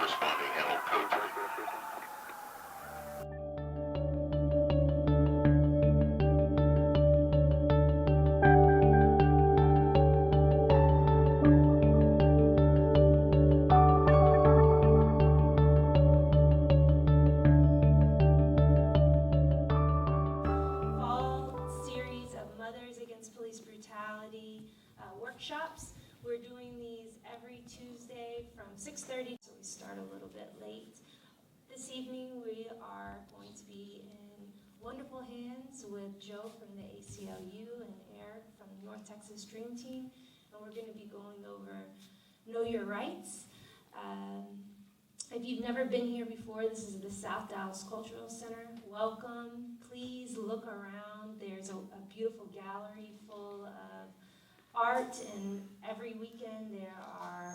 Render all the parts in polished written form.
responding and code 3. Brutality workshops. We're doing these every Tuesday from 6:30, so we start a little bit late. This evening we are going to be in wonderful hands with Joe from the ACLU and Eric from the North Texas Dream Team, and we're going to be going over Know Your Rights. If you've never been here before, this is the South Dallas Cultural Center. Welcome. Please look around. There's a beautiful gallery full of art, and every weekend there are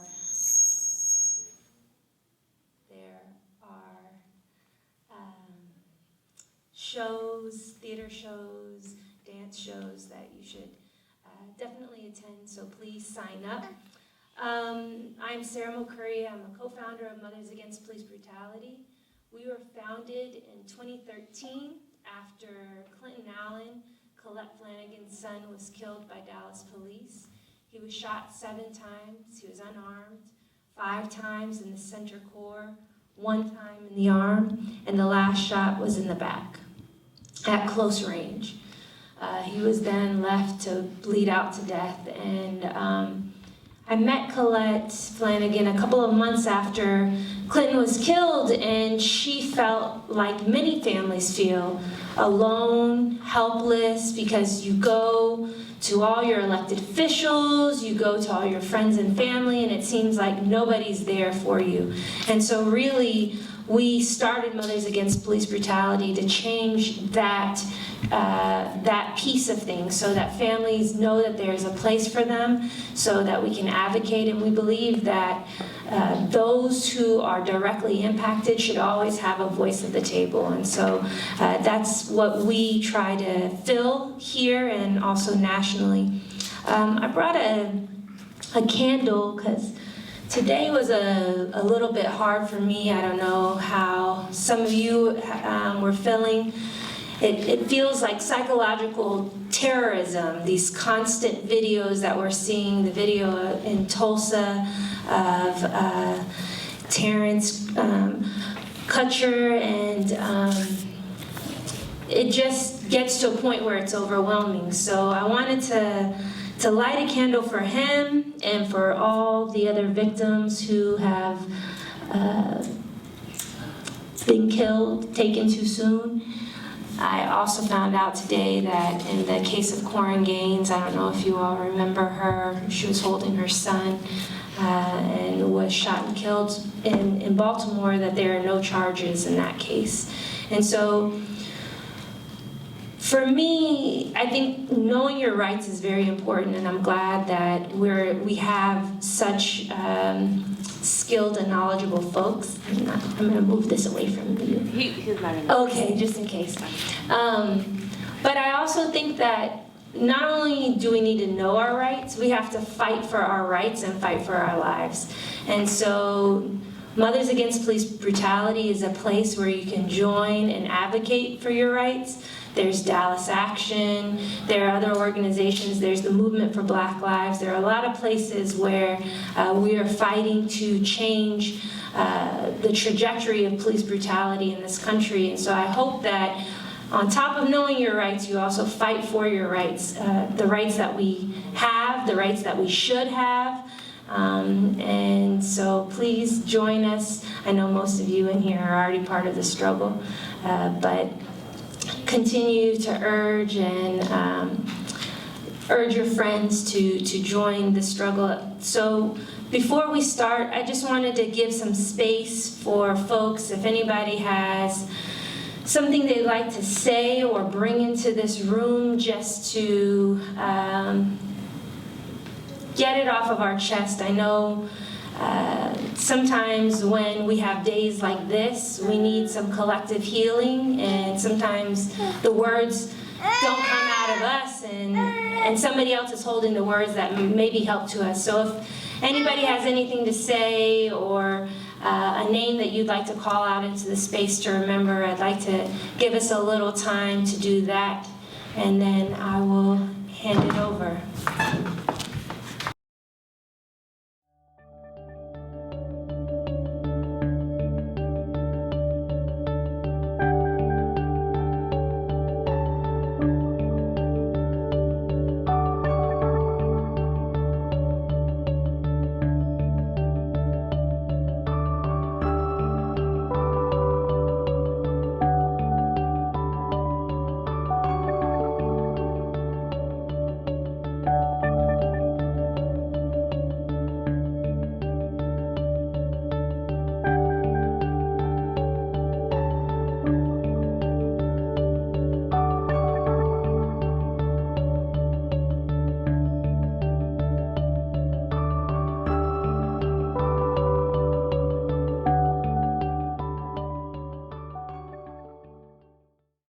shows, theater shows, dance shows that you should definitely attend, so please sign up. I'm Sara Mokuria. I'm a co-founder of Mothers Against Police Brutality. We were founded in 2013 after Clinton Allen, Colette Flanagan's son, was killed by Dallas police. He was shot 7 times. He was unarmed, 5 times in the center core, 1 time in the arm, and the last shot was in the back at close range. He was then left to bleed out to death, and I met Colette Flanagan a couple of months after Clinton was killed, and she felt like many families feel, alone, helpless, because you go to all your elected officials, you go to all your friends and family, and it seems like nobody's there for you. And so really, we started Mothers Against Police Brutality to change that piece of things, so that families know that there's a place for them, so that we can advocate. And we believe that those who are directly impacted should always have a voice at the table. And so that's what we try to fill here and also nationally. I brought a candle because today was a little bit hard for me. I don't know how some of you were feeling. It feels like psychological terrorism, these constant videos that we're seeing, the video in Tulsa of Terrence Kutcher, and it just gets to a point where it's overwhelming. So I wanted to light a candle for him and for all the other victims who have been killed, taken too soon. I also found out today that in the case of Corin Gaines, I don't know if you all remember her, she was holding her son and was shot and killed in Baltimore, that there are no charges in that case. And so, for me, I think knowing your rights is very important, and I'm glad that we have such skilled and knowledgeable folks. I'm going to move this away from you. He's not in. Okay, just in case. But I also think that not only do we need to know our rights, we have to fight for our rights and fight for our lives. And so Mothers Against Police Brutality is a place where you can join and advocate for your rights. There's Dallas Action, there are other organizations, there's the Movement for Black Lives. There are a lot of places where we are fighting to change the trajectory of police brutality in this country. And so I hope that on top of knowing your rights, you also fight for your rights, the rights that we have, the rights that we should have. And so please join us. I know most of you in here are already part of the struggle, but continue to urge and urge your friends to join the struggle. So before we start, I just wanted to give some space for folks. If anybody has something they'd like to say or bring into this room just to get it off of our chest. I know sometimes when we have days like this, we need some collective healing, and sometimes the words don't come out of us, and somebody else is holding the words that maybe help to us. So if anybody has anything to say or a name that you'd like to call out into the space to remember, I'd like to give us a little time to do that, and then I will hand it over.